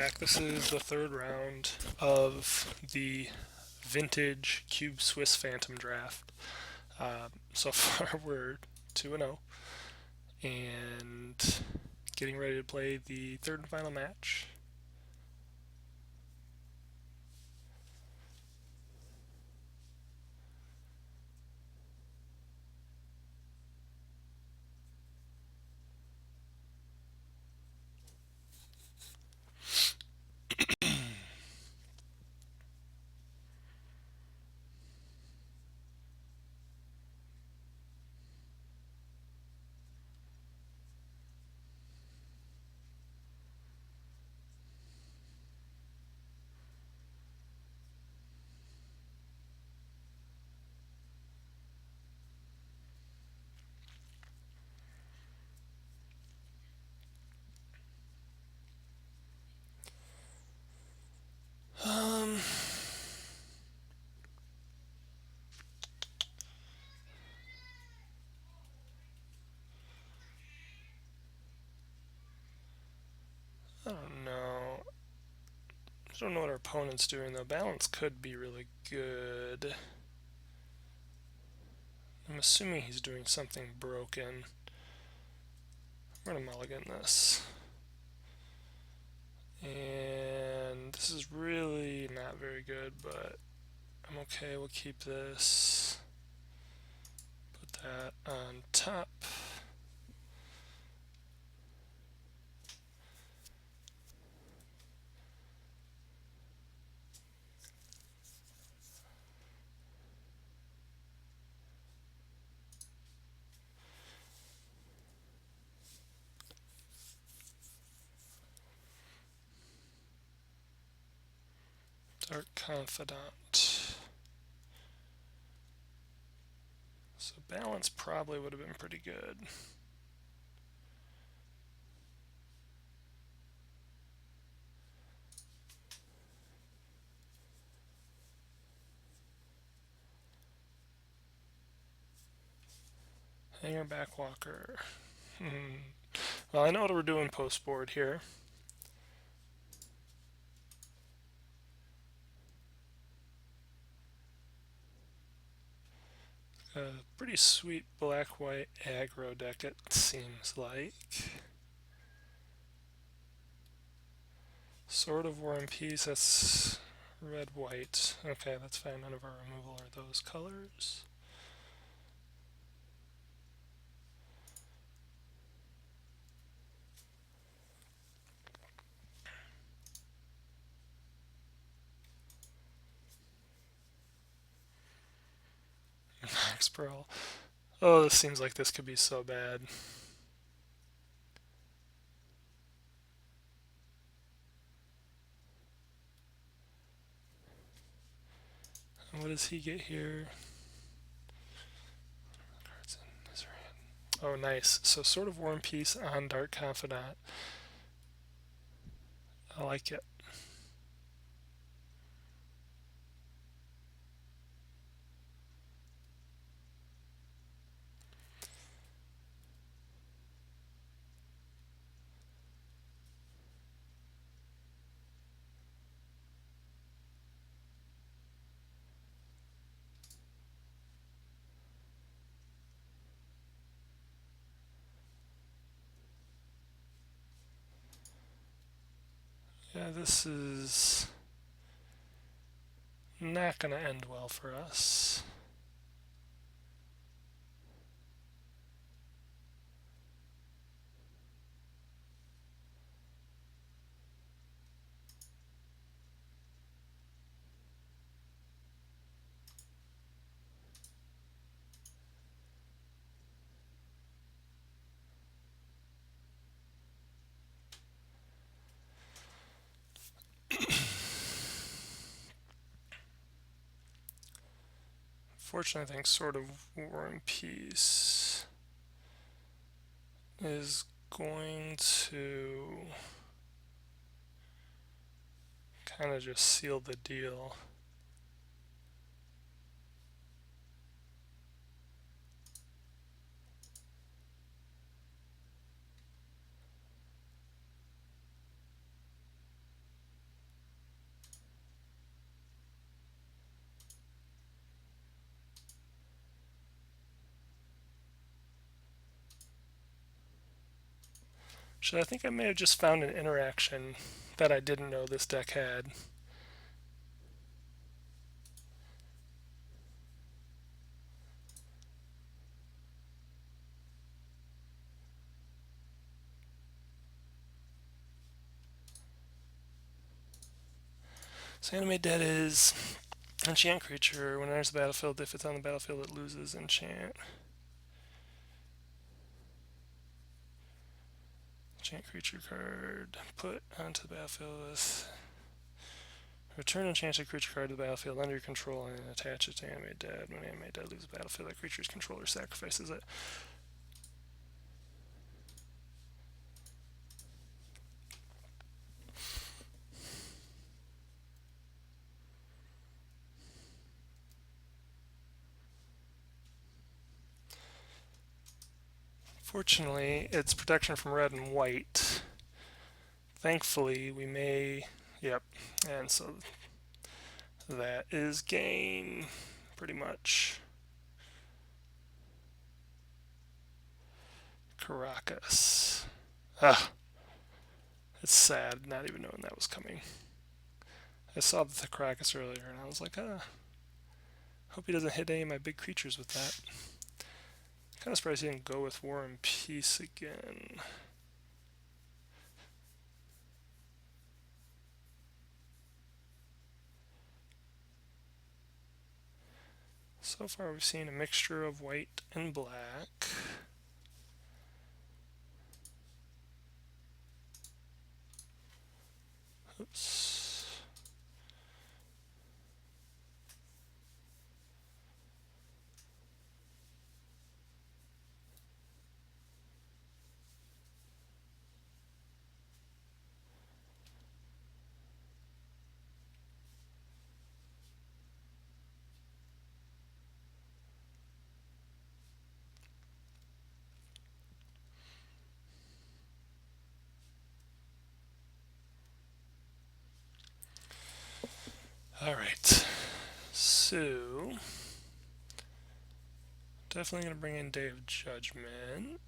back. This is the third round of the vintage Cube Swiss Phantom draft. So far, we're 2 0 and getting ready to play the third and final match. Um, I don't know. I don't know what our opponent's doing though. Balance could be really good. I'm assuming he's doing something broken. We're gonna mulligan this. And this is really not very good, but I'm okay. We'll keep this. Put that on top. Dark Confidant. So balance probably would have been pretty good. Hanger Backwalker. Well, I know what we're doing post board here. A pretty sweet black-white aggro deck, it seems like. Sword of War and Peace, that's red-white. Okay, that's fine. None of our removal are those colors. Max Pearl. Oh, this seems like this could be so bad. And what does he get here? Cards in his hand. Oh, nice. So Sword of War and Peace on Dark Confidant. I like it. Yeah, this is not going to end well for us. Fortunately, I think Sword of War and Peace is going to kind of just seal the deal. I think I may have just found an interaction that I didn't know this deck had. So Animate Dead is enchant creature. When it enters the battlefield, if it's on the battlefield, it loses enchant. Enchant creature card. Put onto the battlefield with... Return enchanted creature card to the battlefield under your control and attach it to Animate Dead. When Animate Dead leaves the battlefield, that creature's controller sacrifices it. Fortunately, it's protection from red and white. Thankfully, we may... Yep, and so that is game, pretty much. Caracas. Ah, it's sad not even knowing that was coming. I saw the Caracas earlier and I was like, hope he doesn't hit any of my big creatures with that. Kind of surprised he didn't go with War and Peace again. So far we've seen a mixture of white and black. Oops. Alright, so definitely going to bring in Day of Judgment.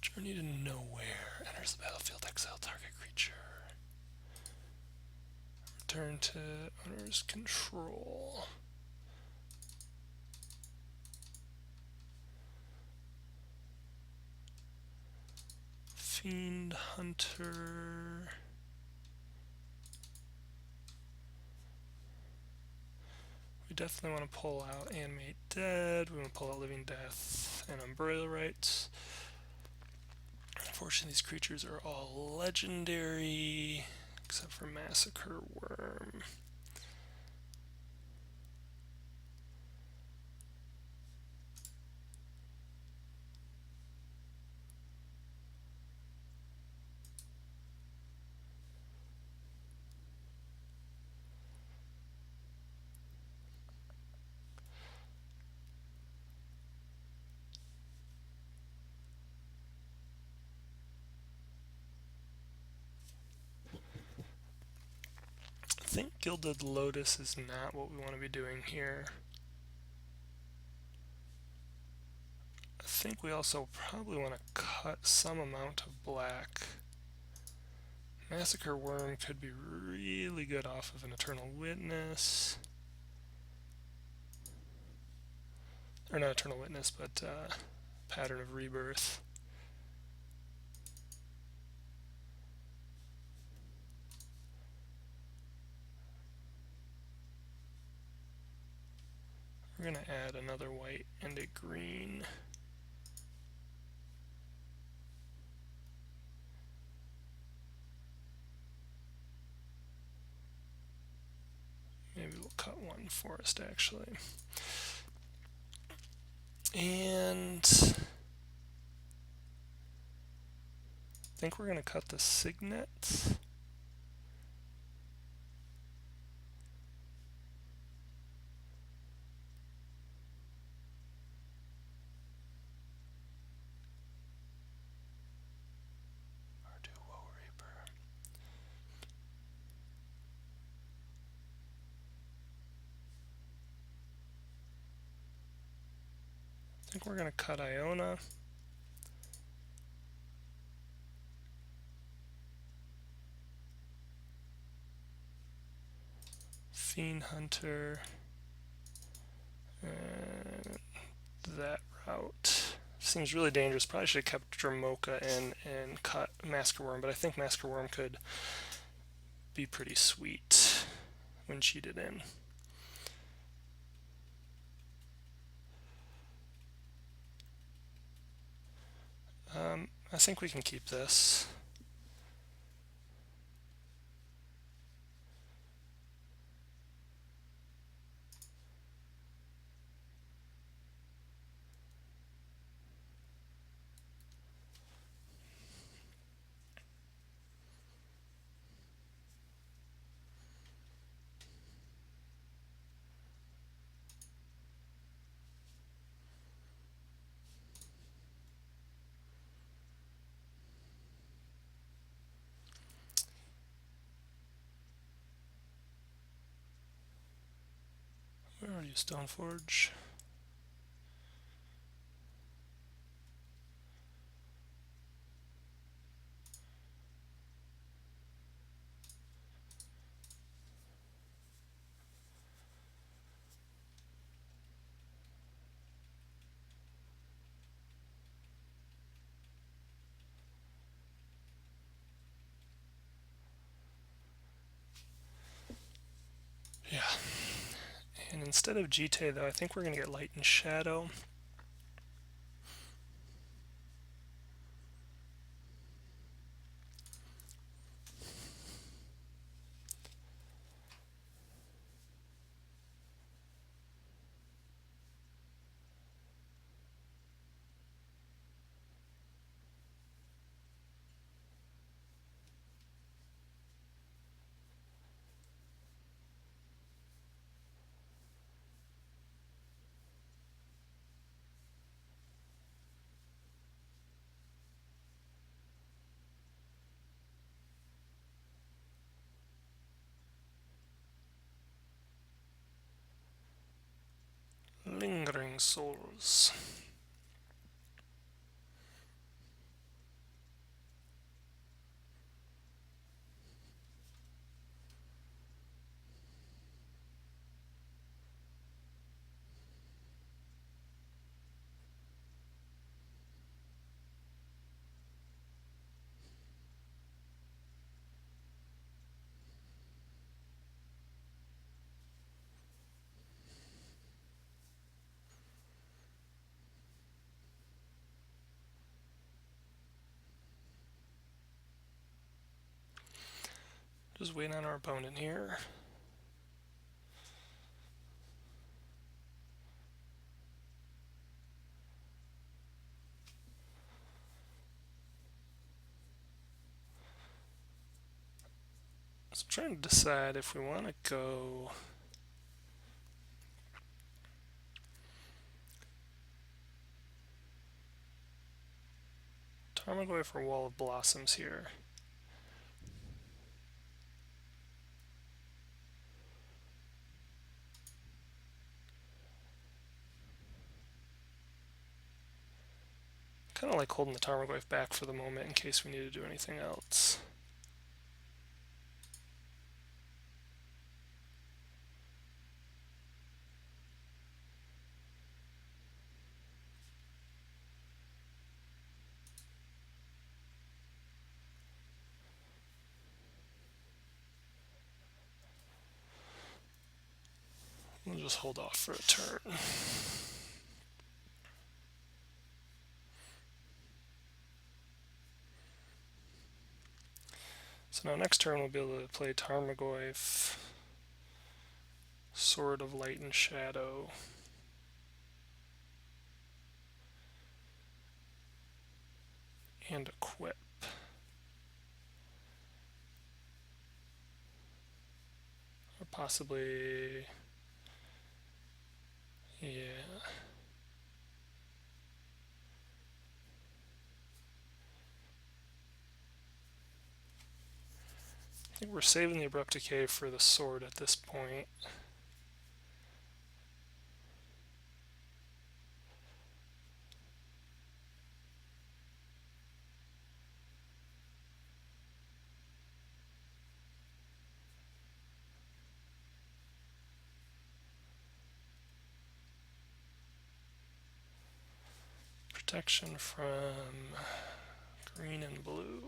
Journey to Nowhere. Enters the battlefield, exile target creature. Return to owner's control. Fiend Hunter. We definitely want to pull out Animate Dead. We want to pull out Living Death and Umbrella Rights. Unfortunately, these creatures are all legendary, except for Massacre Worm. I think Gilded Lotus is not what we want to be doing here. I think we also probably want to cut some amount of black. Massacre Worm could be really good off of an Eternal Witness. Or not Eternal Witness, but Pattern of Rebirth. We're going to add another white and a green. Maybe we'll cut one forest actually. And I think we're going to cut the Signet. think we're going to cut Iona. Fiend Hunter. And that route. Seems really dangerous. Probably should have kept Dramoka in and cut Masker Worm, but I think Masker Worm could be pretty sweet when cheated in. I think we can keep this. Where are you, Stoneforge? Yeah. And instead of Jite, though, I think we're going to get Light and Shadow. Lingering Souls. Just waiting on our opponent here. So I'm trying to decide if we want to go Tarmogoyf for Wall of Blossoms here. Kind of like holding the Tarmogoyf back for the moment in case we need to do anything else. We'll just hold off for a turn. So now next turn we'll be able to play Tarmogoyf, Sword of Light and Shadow, and Equip. Or possibly... yeah. I think we're saving the Abrupt Decay for the sword at this point. protection from green and blue.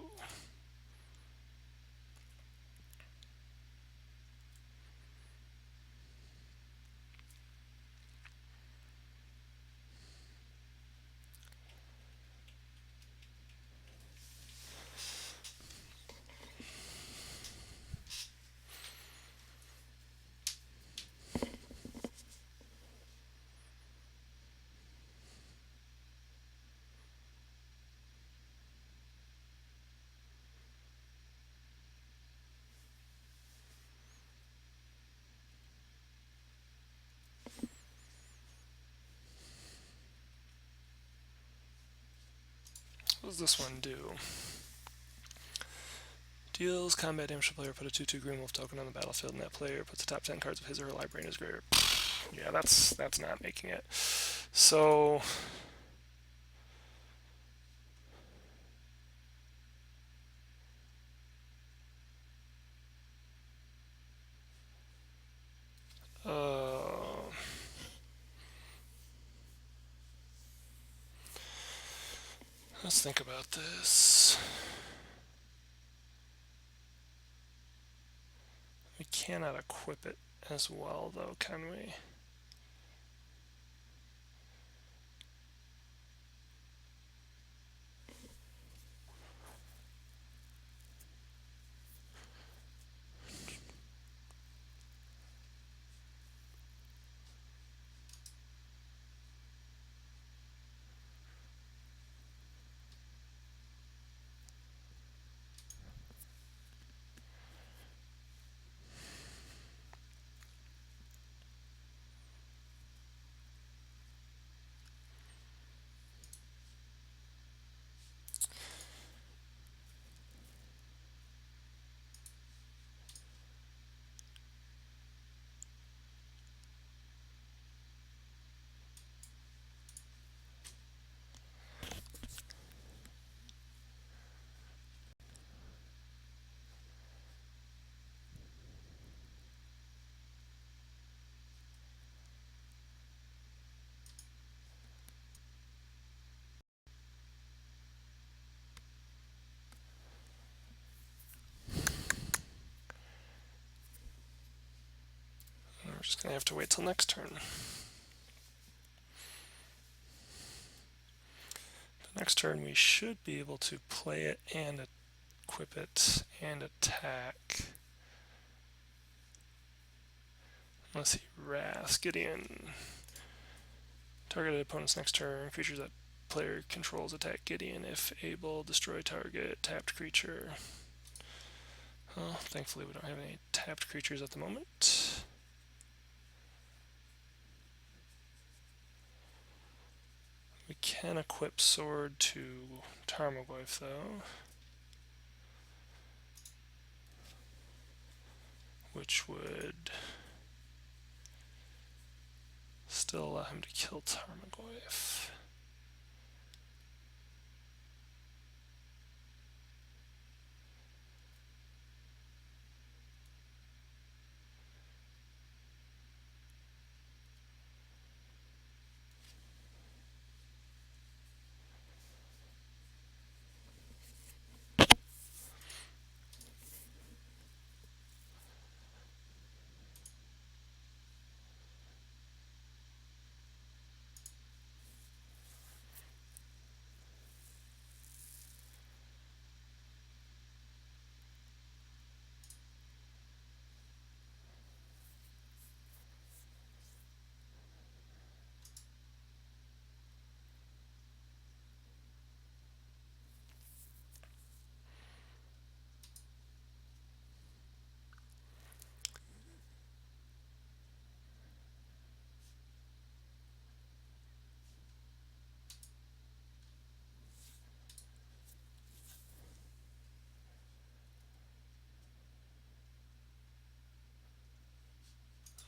What does this one do? Deals combat damage to player, put a 2/2 Green Wolf token on the battlefield, and that player puts the top 10 cards of his or her library in his graveyard. Yeah, that's not making it. So let's think about this. We cannot equip it as well, though, can we? We're just going to have to wait till next turn. The next turn we should be able to play it and equip it and attack. Unless he Wrath Gideon. Targeted opponent's next turn, creatures that player controls attack Gideon. If able, destroy target tapped creature. Well, thankfully we don't have any tapped creatures at the moment. We can equip Sword to Tarmogoyf, though, which would still allow him to kill Tarmogoyf.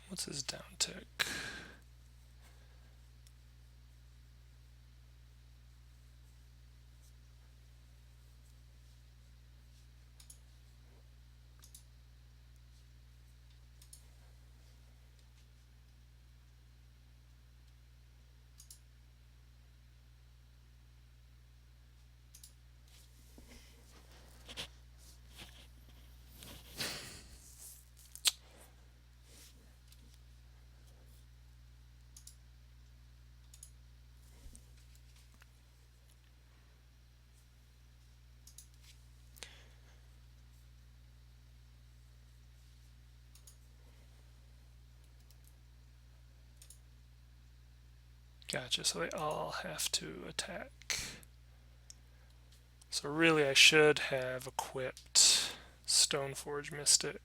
What's his down tick? Gotcha, so they all have to attack. So really I should have equipped Stoneforge Mystic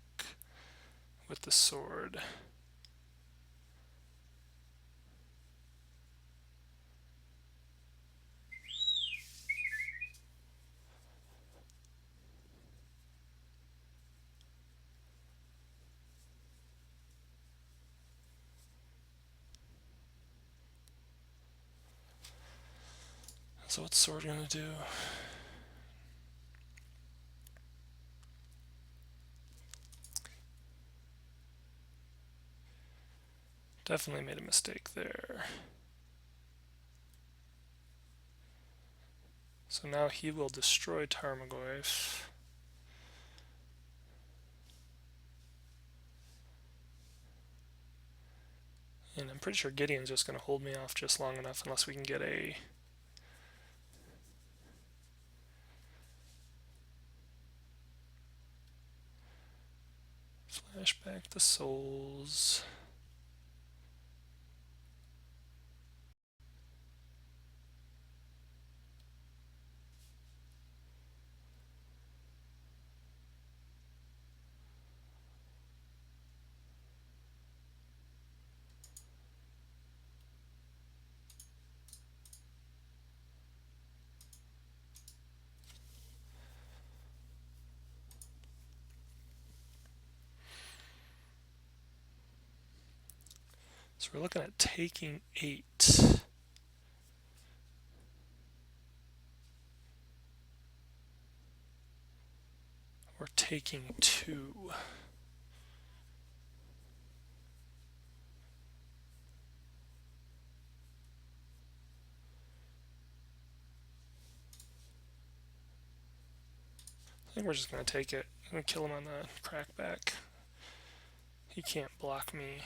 with the sword. So what's sword gonna do? Definitely made a mistake there. So now he will destroy Tarmogoyf. And I'm pretty sure Gideon's just going to hold me off just long enough unless we can get a... Flashback the souls. So we're looking at taking 8. Or taking 2. I think we're just going to take it. I'm going to kill him on the crackback. He can't block me.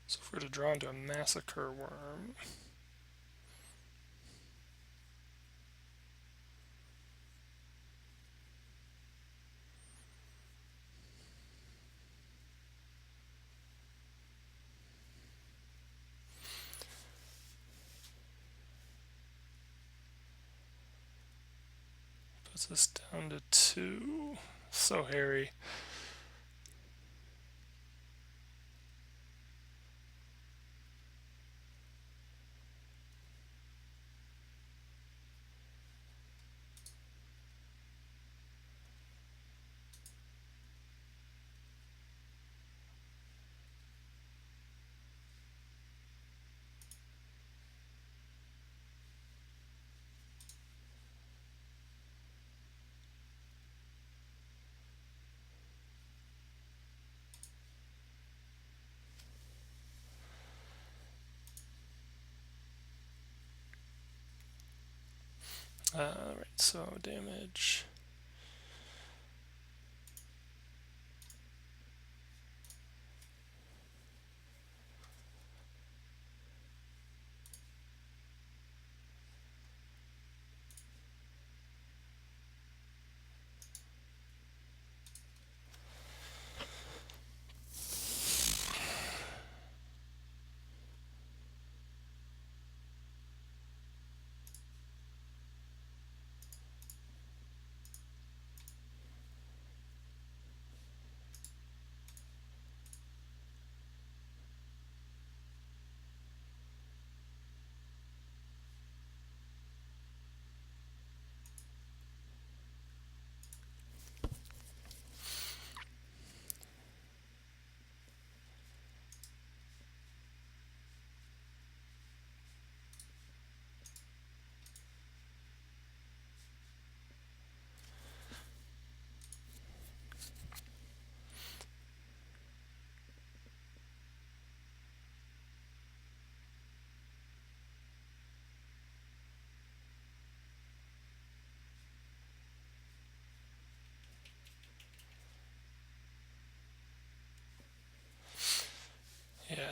So if we're to draw into a Massacre Worm... Puts us down to 2. So hairy. Alright, so damage.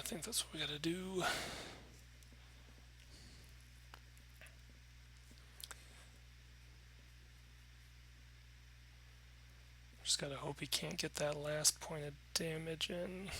think that's what we gotta do. Just gotta hope he can't get that last point of damage in.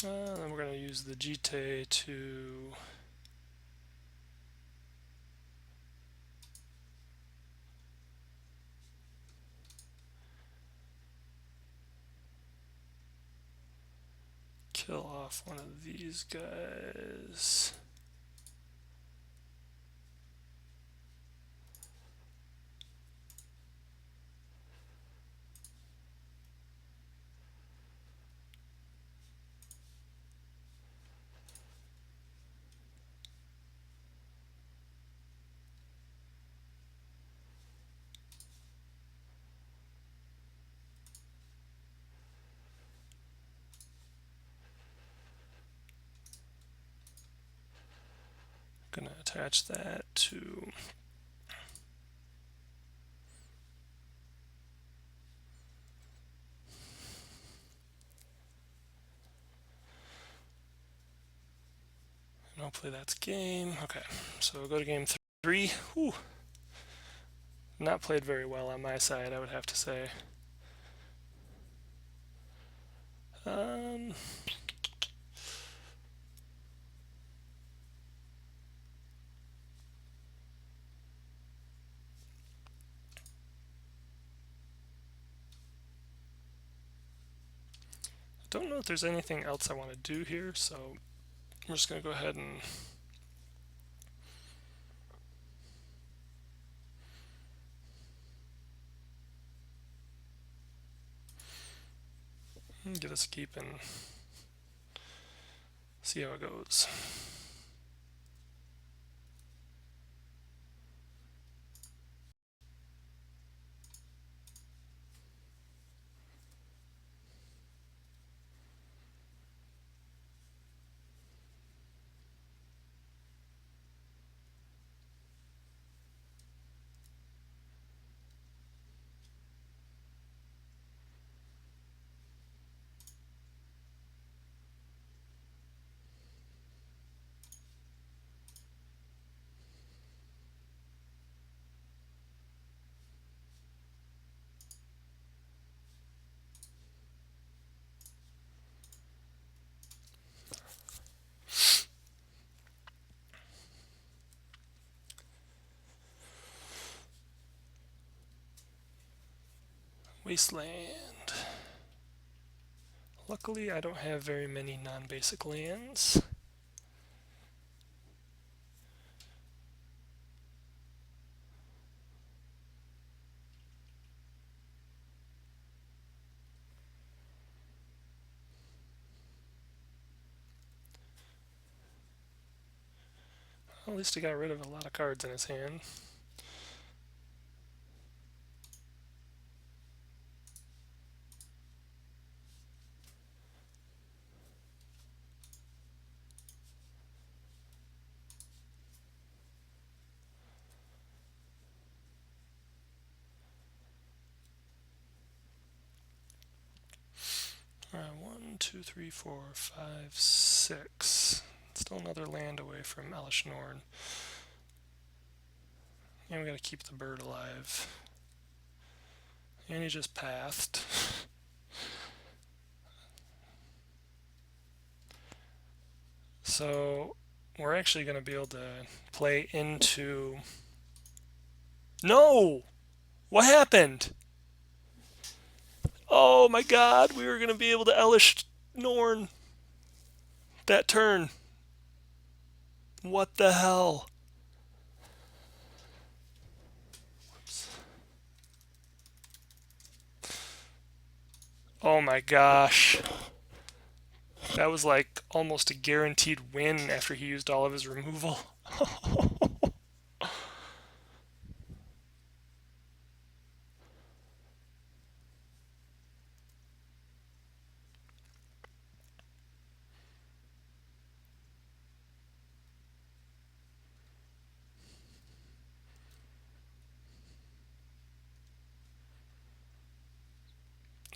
Then we're going to use the Jite to kill off one of these guys. Gonna attach that to and hopefully that's game. Okay, so we'll go to game 3. Whew. Not played very well on my side, I would have to say. Don't know if there's anything else I want to do here, so we're just going to go ahead and get us a keep and see how it goes. Wasteland. Luckily, I don't have very many non-basic lands. Well, at least he got rid of a lot of cards in his hand. Alright, 1, 2, 3, 4, 5, 6. Still another land away from Elesh Norn. And we gotta keep the bird alive. And he just pathed. So we're actually gonna be able to play into... No! What happened? Oh my god, we were gonna be able to Elish Norn that turn. What the hell? Whoops. Oh my gosh. That was like almost a guaranteed win after he used all of his removal.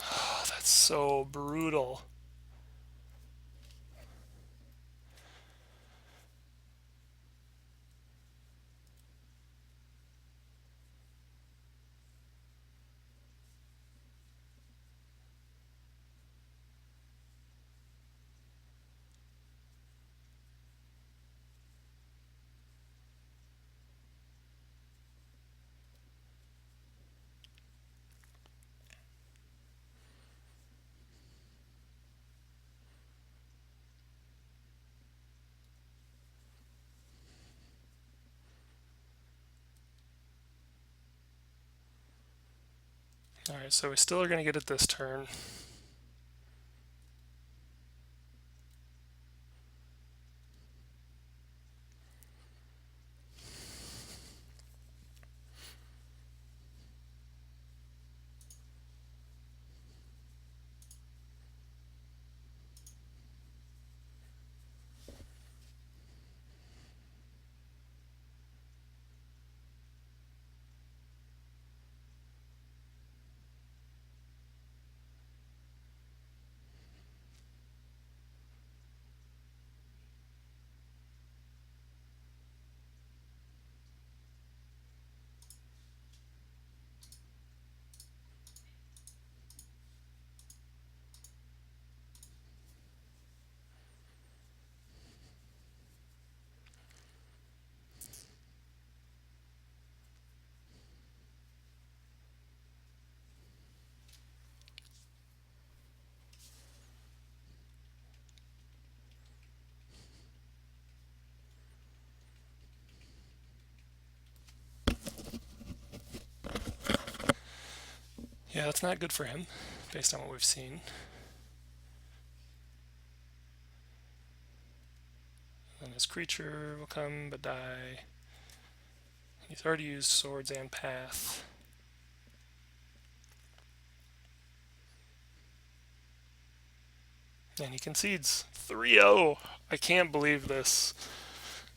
Oh, that's so brutal. Alright, so we still are going to get it this turn. Yeah, that's not good for him, based on what we've seen. And his creature will come but die. He's already used swords and path. And he concedes 3-0. I can't believe this.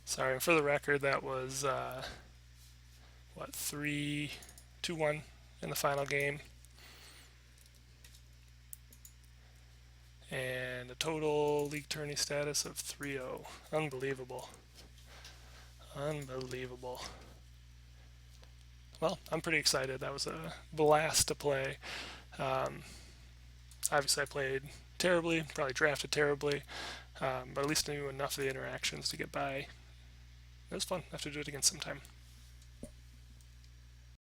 Sorry, for the record, that was, what, 3-2-1 in the final game. And a total league tourney status of 3-0. Unbelievable. Unbelievable. Well, I'm pretty excited. That was a blast to play. Obviously, I played terribly, probably drafted terribly, but at least I knew enough of the interactions to get by. It was fun. I have to do it again sometime.